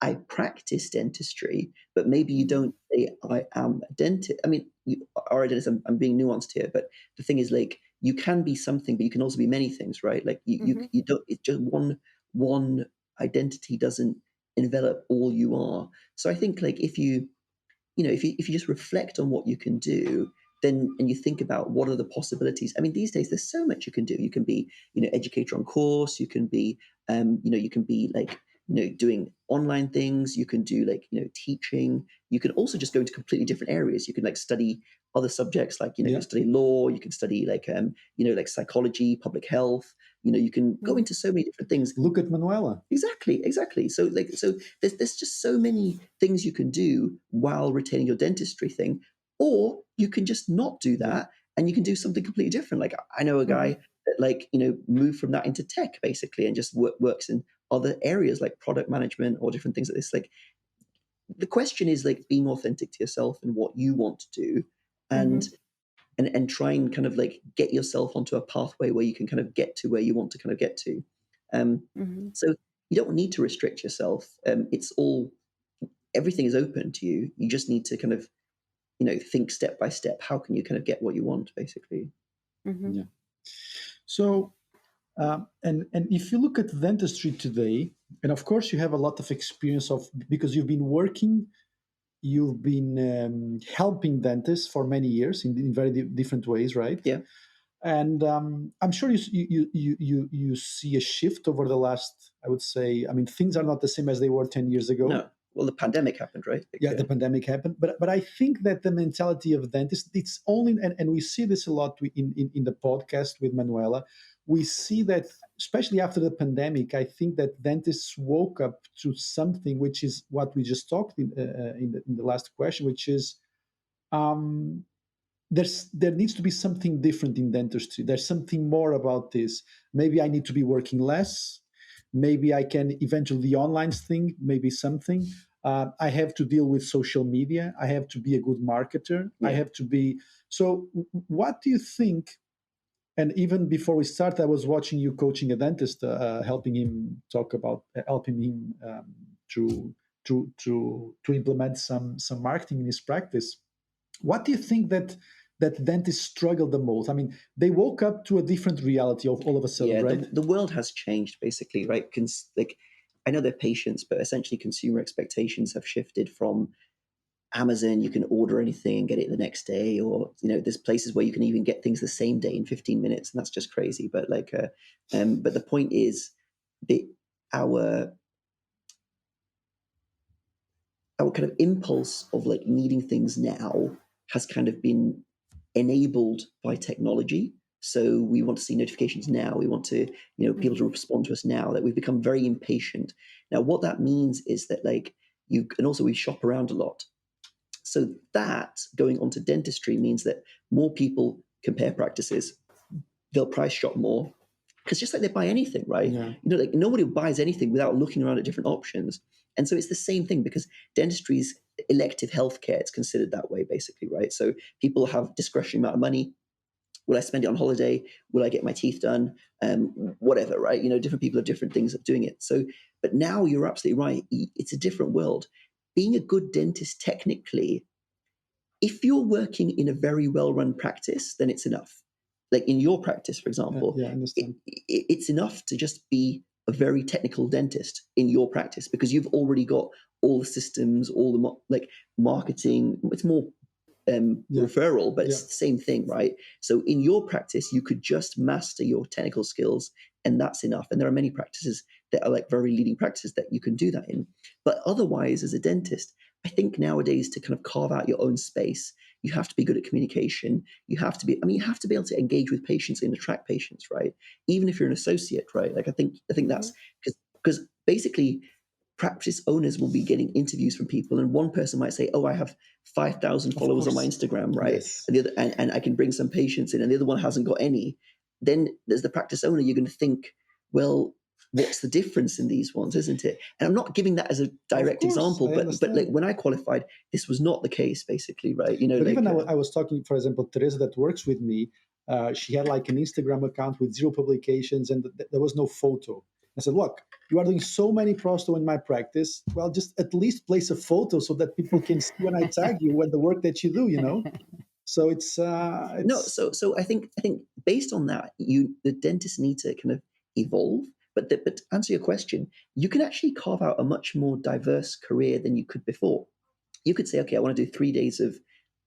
I practice dentistry, but maybe you don't say I am a dentist. I mean, you are a dentist. I'm being nuanced here, but the thing is, like, you can be something, but you can also be many things, right? Like you don't. It's just one identity doesn't envelop all you are. So I think, like, if you just reflect on what you can do, then and you think about what are the possibilities. I mean, these days there's so much you can do. You can be, educator on course. You can be, you can be like, doing online things. You can do like, teaching. You can also just go into completely different areas. You can like study other subjects, like, you can study law, you can study like, like psychology, public health. You can go into so many different things. Look at Manuela. Exactly. So there's just so many things you can do while retaining your dentistry thing, or you can just not do that and you can do something completely different. Like I know a guy that like, moved from that into tech basically and just works in other areas like product management or different things like this. Like the question is like being authentic to yourself and what you want to do, and try and kind of like get yourself onto a pathway where you can kind of get to where you want to kind of get to. So you don't need to restrict yourself. Everything is open to you. You just need to kind of, think step by step. How can you kind of get what you want, basically? Yeah. So, and if you look at dentistry today, and of course you have a lot of experience because you've been working. You've been helping dentists for many years in very different ways, right? Yeah. And I'm sure you see a shift over the last, I would say, things are not the same as they were 10 years ago. No. Well, the pandemic happened, right? The pandemic happened. But I think that the mentality of dentists, it's only, and we see this a lot in the podcast with Manuela, we see that, especially after the pandemic, I think that dentists woke up to something, which is what we just talked in the last question, which is there needs to be something different in dentistry. There's something more about this. Maybe I need to be working less. Maybe I can eventually the online thing, maybe something. I have to deal with social media. I have to be a good marketer. Yeah. I have to be. So what do you think? And even before we start, I was watching you coaching a dentist, helping him to implement some marketing in his practice. What do you think that dentists struggle the most? They woke up to a different reality of all of a sudden, right? The world has changed basically, right? I know they're patients, but essentially consumer expectations have shifted from Amazon. You can order anything and get it the next day, or there's places where you can even get things the same day in 15 minutes, and that's just crazy. But but the point is that our kind of impulse of like needing things now has kind of been enabled by technology. So we want to see notifications now. We want to, people to respond to us now. That we've become very impatient. Now, what that means is that and also we shop around a lot. So that going on to dentistry means that more people compare practices. They'll price shop more, because just like they buy anything, right? Yeah. Nobody buys anything without looking around at different options. And so it's the same thing, because dentistry is elective healthcare. It's considered that way, basically, right? So people have discretionary amount of money. Will I spend it on holiday? Will I get my teeth done? Whatever, right? Different people have different things of doing it. So, but now you're absolutely right. It's a different world. Being a good dentist, technically, if you're working in a very well-run practice, then it's enough. Like in your practice, for example, I understand. It's enough to just be a very technical dentist in your practice, because you've already got all the systems, all the marketing. It's more referral, but it's the same thing, right? So in your practice, you could just master your technical skills, and that's enough. And there are many practices that are like very leading practices that you can do that in. But otherwise, as a dentist, I think nowadays to kind of carve out your own space, you have to be good at communication. You have to be able to engage with patients and attract patients, right? Even if you're an associate, right? Like I think that's because basically practice owners will be getting interviews from people, and one person might say, "Oh, I have 5,000 followers on my Instagram, right?" Yes. And the other, and I can bring some patients in, and the other one hasn't got any. Then there's the practice owner. You're going to think, well, what's the difference in these ones, isn't it? And I'm not giving that as a direct example, but like when I qualified, this was not the case, basically, right? But even I was talking, for example, Teresa that works with me. She had like an Instagram account with 0 publications, and there was no photo. I said, "Look, you are doing so many prosto in my practice. Well, just at least place a photo so that people can see when I tag you when the work that you do, So it's no. So I think based on that, the dentists need to kind of evolve. But to answer your question, you can actually carve out a much more diverse career than you could before. You could say, okay, I want to do 3 days of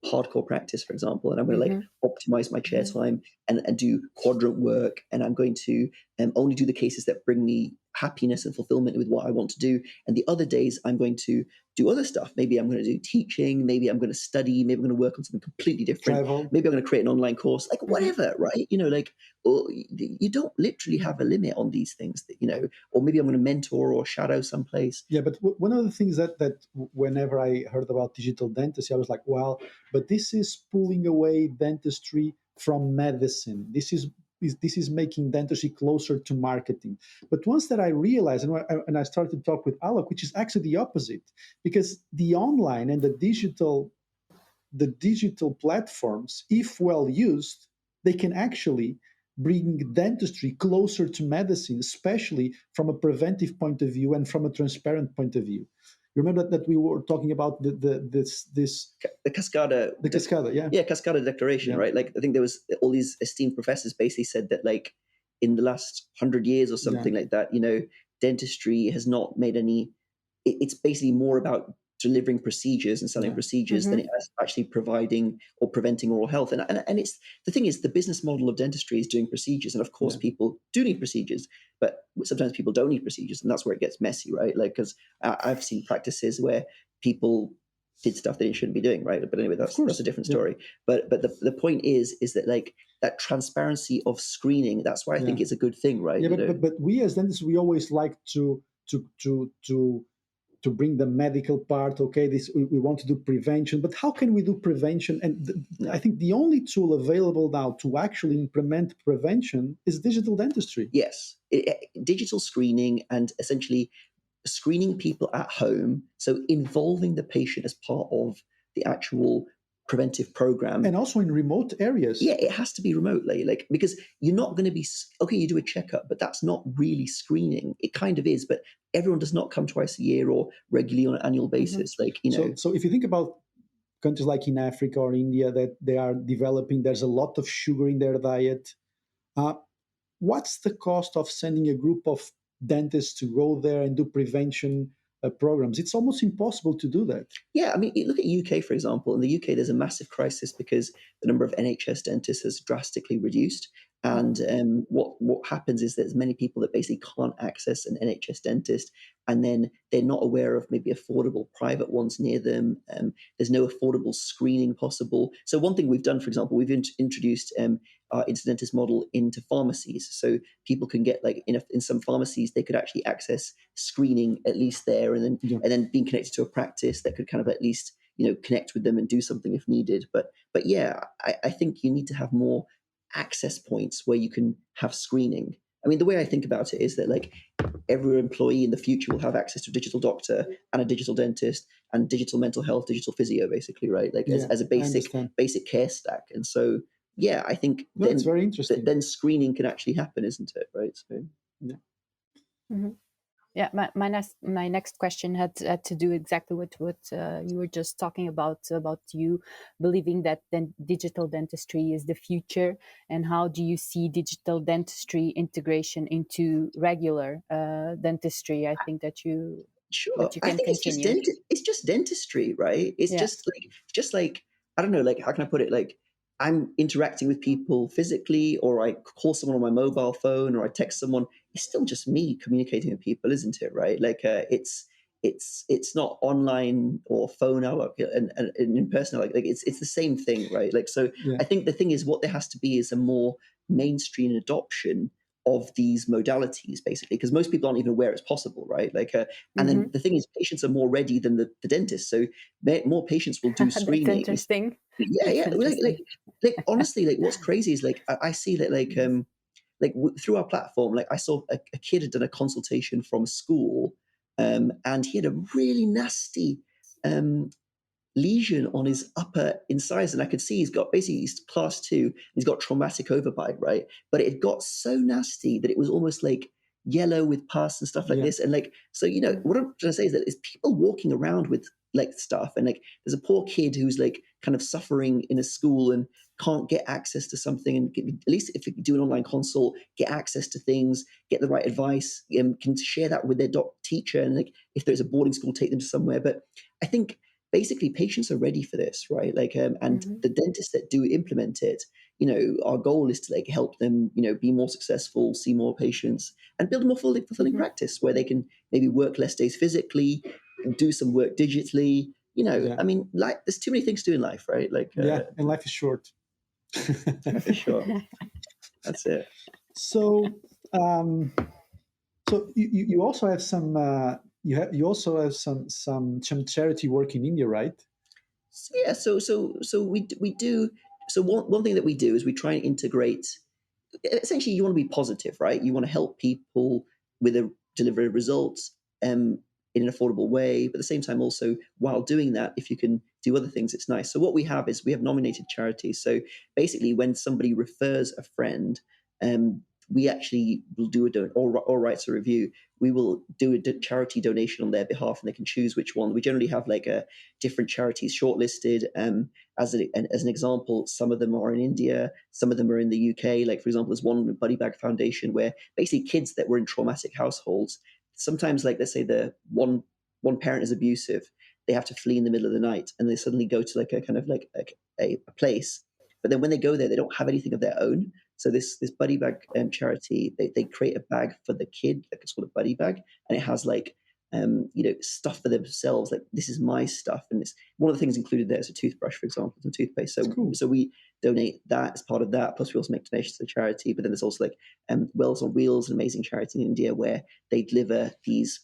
hardcore practice, for example, and I'm going to optimize my chair time and do quadrant work, and I'm going to only do the cases that bring me happiness and fulfillment with what I want to do. And the other days I'm going to do other stuff. Maybe I'm going to do teaching. Maybe I'm going to study. Maybe I'm going to work on something completely different. Travel. Maybe I'm going to create an online course, like whatever, right? Like, or you don't literally have a limit on these things that, or maybe I'm going to mentor or shadow someplace. Yeah, but one of the things that whenever I heard about digital dentistry, I was like, well, but this is pulling away dentistry from medicine. This is making dentistry closer to marketing. But once that I realized, and I started to talk with Alok, which is actually the opposite, because the online and the digital platforms, if well used, they can actually bring dentistry closer to medicine, especially from a preventive point of view and from a transparent point of view. You remember that we were talking about the Cascada. The Cascada, yeah. Yeah, Cascada Declaration, yeah. right? Like, I think there was all these esteemed professors basically said that, like, in the last 100 years or something like that, dentistry has not made any, it's basically more about delivering procedures and selling procedures than it is actually providing or preventing oral health. And it's, the thing is, the business model of dentistry is doing procedures. And of course, people do need procedures, but sometimes people don't need procedures. And that's where it gets messy, right? Like, because I've seen practices where people did stuff they shouldn't be doing, right? But anyway, that's a different story. But the point is that, like, that transparency of screening, that's why I think it's a good thing, right? Yeah, but we as dentists, we always like to bring the medical part. Okay, we want to do prevention, but how can we do prevention? And I think the only tool available now to actually implement prevention is digital dentistry. Yes, digital screening, and essentially screening people at home, so involving the patient as part of the actual preventive program, and also in remote areas. Yeah, it has to be remotely, like, because you're not going to be, okay, you do a checkup, but that's not really screening. It kind of is, but everyone does not come twice a year or regularly on an annual basis. Like, So if you think about countries like in Africa or India that they are developing, there's a lot of sugar in their diet. What's the cost of sending a group of dentists to go there and do prevention programs? It's almost impossible to do that. Yeah, I mean, look at UK, for example. In the UK, there's a massive crisis because the number of NHS dentists has drastically reduced. And what happens is there's many people that basically can't access an NHS dentist, and then they're not aware of maybe affordable private ones near them. There's no affordable screening possible. So one thing we've done, for example, we've introduced our interdentist model into pharmacies. So people can get, like, in some pharmacies, they could actually access screening at least there, and then being connected to a practice that could kind of at least, connect with them and do something if needed. But yeah, I think you need to have more access points where you can have screening. I mean, the way I think about it is that, like, every employee in the future will have access to a digital doctor and a digital dentist and digital mental health, digital physio, basically, right? Like, as a basic care stack. And so, yeah, I think that's very interesting. Then screening can actually happen, isn't it? Right. So, yeah. Mm-hmm. Yeah, my next question had to do exactly with what you were just talking about you believing that digital dentistry is the future, and how do you see digital dentistry integration into regular dentistry? I think that you sure. You can I think continue. it's just dentistry, right? It's just like I don't know, like, how can I put it? Like, I'm interacting with people physically, or I call someone on my mobile phone, or I text someone. It's still just me communicating with people, isn't it? Right? Like, it's not online or phone or and in person. Like it's the same thing, right? Like, so I think the thing is, what there has to be is a more mainstream adoption of these modalities, basically, because most people aren't even aware it's possible, right? Like, and then the thing is, patients are more ready than the dentist, so more patients will do screening. That's interesting. Yeah. Like honestly, like, what's crazy is, like, I see that, like, through our platform, like, I saw a kid had done a consultation from a school, and he had a really nasty lesion on his upper incisor, and I could see he's class 2, he's got traumatic overbite, right? But it got so nasty that it was almost like yellow with pus and stuff like this. And, like, so, what I'm trying to say is that is people walking around with, like, stuff, and, like, there's a poor kid who's, like, kind of suffering in a school and can't get access to something, and at least if you do an online consult, get access to things, get the right advice, can share that with their teacher, and, like, if there's a boarding school, take them to somewhere. But I think basically patients are ready for this, right? Like, and the dentists that do implement it, our goal is to like help them, be more successful, see more patients, and build a more fulfilling practice where they can maybe work less days physically, do some work digitally. I mean, like, there's too many things to do in life, right? Like, and life is short. For sure. That's it. So, so you also have some you also have some charity work in India, right? Yeah. So we do. So one thing that we do is we try and integrate. Essentially, you want to be positive, right? You want to help people deliver results in an affordable way, but at the same time, also while doing that, if you can do other things, it's nice. So what we have is we have nominated charities. So basically, when somebody refers a friend, we actually will do or writes a review. We will do a charity donation on their behalf, and they can choose which one. We generally have like different charities shortlisted. As an example, some of them are in India, some of them are in the UK. Like, for example, there's one Buddy Bag Foundation where basically kids that were in traumatic households, sometimes, like, let's say the one parent is abusive, they have to flee in the middle of the night, and they suddenly go to like a kind of like a place. But then when they go there, they don't have anything of their own. So this Buddy Bag charity, they create a bag for the kid, like it's called a Buddy Bag, and it has like stuff for themselves. Like, this is my stuff, and it's one of the things included there is a toothbrush, for example, and toothpaste. So cool. So we donate that as part of that. Plus, we also make donations to the charity. But then there's also like Wells on Wheels, an amazing charity in India where they deliver these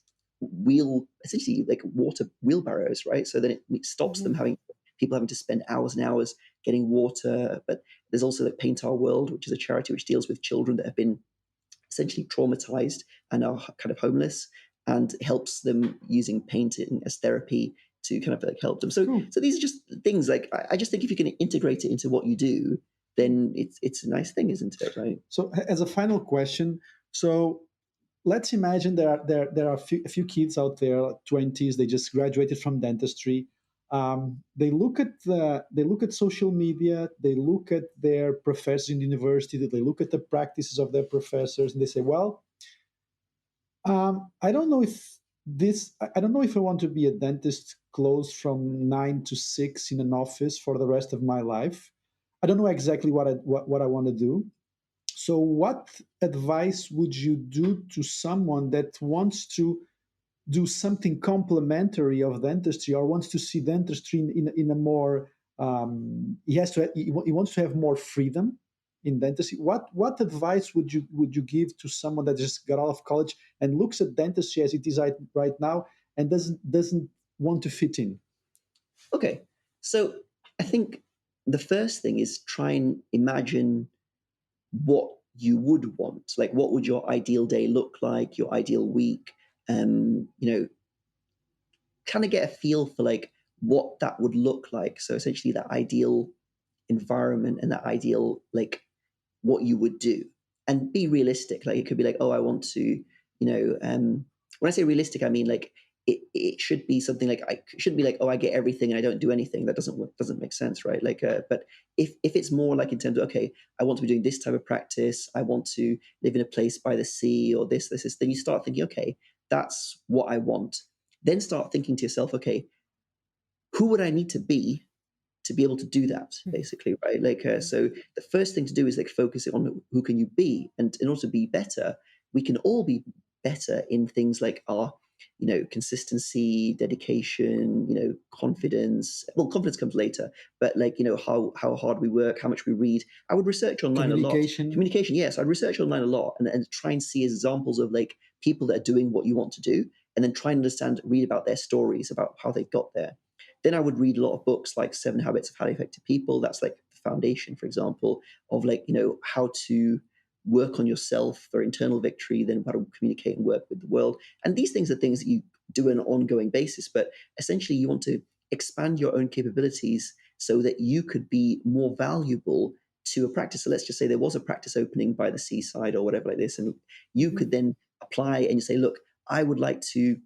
essentially like water wheelbarrows, right? So then it stops them having to spend hours and hours getting water. But there's also like Paint Our World, which is a charity which deals with children that have been essentially traumatized and are kind of homeless, and helps them using painting as therapy to kind of like help them. So Cool. So these are just things like, I just think if you can integrate it into what you do, then it's a nice thing, isn't it? Right. So as a final question, so let's imagine there are a few kids out there, 20s, they just graduated from dentistry. They look at social media, they look at their professors in the university, they look at the practices of their professors, and they say, well, I don't know if I want to be a dentist closed from 9 to 6 in an office for the rest of my life. I don't know exactly what I want to do. So what advice would you do to someone that wants to do something complementary of dentistry, or wants to see dentistry in a more he wants to have more freedom in dentistry? What advice would you give to someone that just got out of college and looks at dentistry as it is right now and doesn't want to fit in? Okay, so I think the first thing is try and imagine what you would want. Like, what would your ideal day look like, your ideal week? Kind of get a feel for like what that would look like. So essentially that ideal environment and that ideal, like, what you would do, and be realistic. Like, it could be like, oh, I want to, when I say realistic, I mean like it should be something like, I shouldn't be like, oh, I get everything and I don't do anything. That doesn't make sense, right? Like, but if it's more like in terms of, okay, I want to be doing this type of practice, I want to live in a place by the sea, or this, then you start thinking, okay, that's what I want. Then start thinking to yourself, okay, who would I need to be able to do that, basically, right? Like, so the first thing to do is like focus it on who can you be, and in order to be better, we can all be better in things like our, consistency, dedication, confidence. Well, confidence comes later, but like, how hard we work, how much we read. I would research online a lot. Communication, yes, I'd research online a lot and try and see examples of like people that are doing what you want to do, and then try and read about their stories about how they got there. Then I would read a lot of books like 7 Habits of Highly Effective People. That's like the foundation, for example, of like, how to work on yourself for internal victory, then how to communicate and work with the world. And these things are things that you do on an ongoing basis, but essentially you want to expand your own capabilities so that you could be more valuable to a practice. So let's just say there was a practice opening by the seaside or whatever like this, and you could then apply and you say, look, I would like to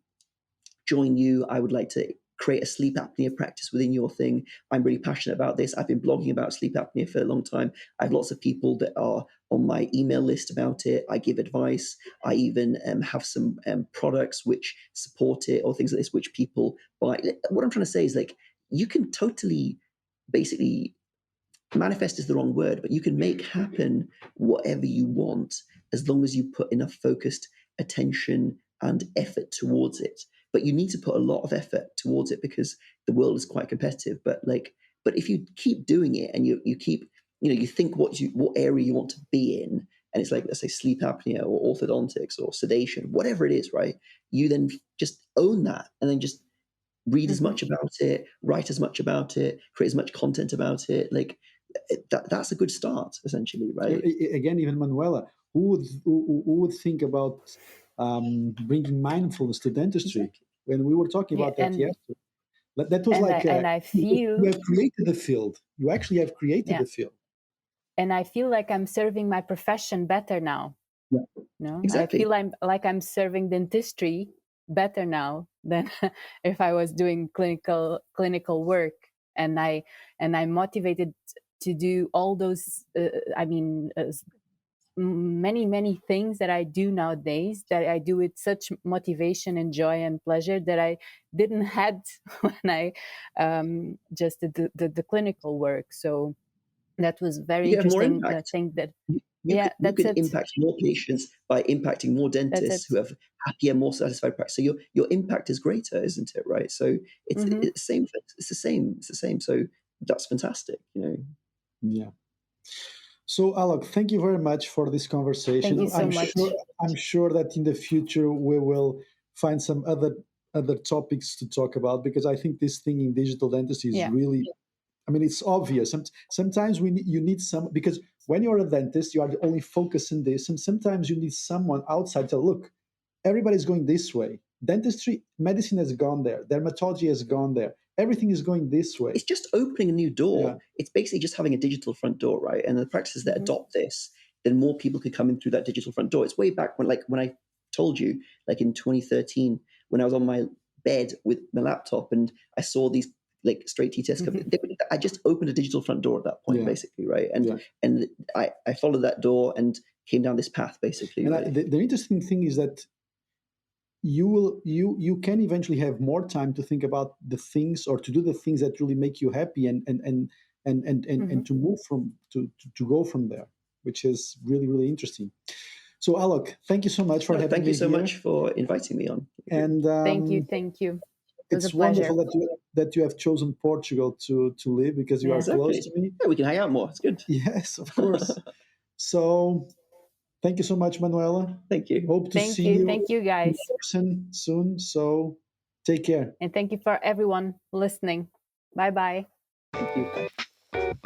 join you. I would like to create a sleep apnea practice within your thing. I'm really passionate about this. I've been blogging about sleep apnea for a long time. I have lots of people that are on my email list about it. I give advice. I even have some products which support it, or things like this which people buy. What I'm trying to say is like, you can totally, basically, manifest is the wrong word, but you can make happen whatever you want as long as you put enough focused attention and effort towards it. But you need to put a lot of effort towards it because the world is quite competitive. But if you keep doing it and you keep, you think what area you want to be in, and it's like, let's say sleep apnea or orthodontics or sedation, whatever it is, right? You then just own that and then just read as much about it, write as much about it, create as much content about it. Like that's a good start, essentially, right? Again, even Manuela, who would think about bringing mindfulness to dentistry? Exactly. When we were talking about that yesterday, that was like I feel you have created the field. You actually have created the field. And I feel like I'm serving my profession better now. Yeah. No, Exactly. I feel I'm serving dentistry better now than if I was doing clinical work. And I'm motivated to do all those. Many things that I do nowadays, that I do with such motivation and joy and pleasure that I didn't had when I just did the clinical work. So that was very You have more interesting. I impact. think that You that's could it. impact more patients by impacting more dentists who have happier, more satisfied practice. So your impact is greater, isn't it? Right. So it's the same. It's the same. It's the same. So that's fantastic. Yeah. So, Alok, thank you very much for this conversation. Thank you so much. I'm sure that in the future we will find some other topics to talk about, because I think this thing in digital dentistry is really, I mean, it's obvious. Sometimes you need some, because when you're a dentist, you are only focused on this, and sometimes you need someone outside to look. Everybody's going this way. Dentistry, medicine has gone there. Dermatology has gone there. Everything is going this way. It's just opening a new door. Yeah. It's basically just having a digital front door, right? And the practices that adopt this, then more people can come in through that digital front door. It's way back when I told you, like in 2013, when I was on my bed with my laptop and I saw these like straight T tests. I just opened a digital front door at that point, basically, right? And I followed that door and came down this path, basically. And the interesting thing is that you can eventually have more time to think about the things, or to do the things that really make you happy, and to move to go from there, which is really, really interesting. So, Alok, thank you so much for having me. Thank you so here. much for inviting me on. And thank you. It's wonderful that you have chosen Portugal to live, because you are close to me. Yeah, we can hang out more. It's good. Yes, of course. So, thank you so much, Manuela. Thank you. Hope to see you. Thank you, guys. In person soon. So, take care. And thank you for everyone listening. Bye-bye. Thank you. Bye.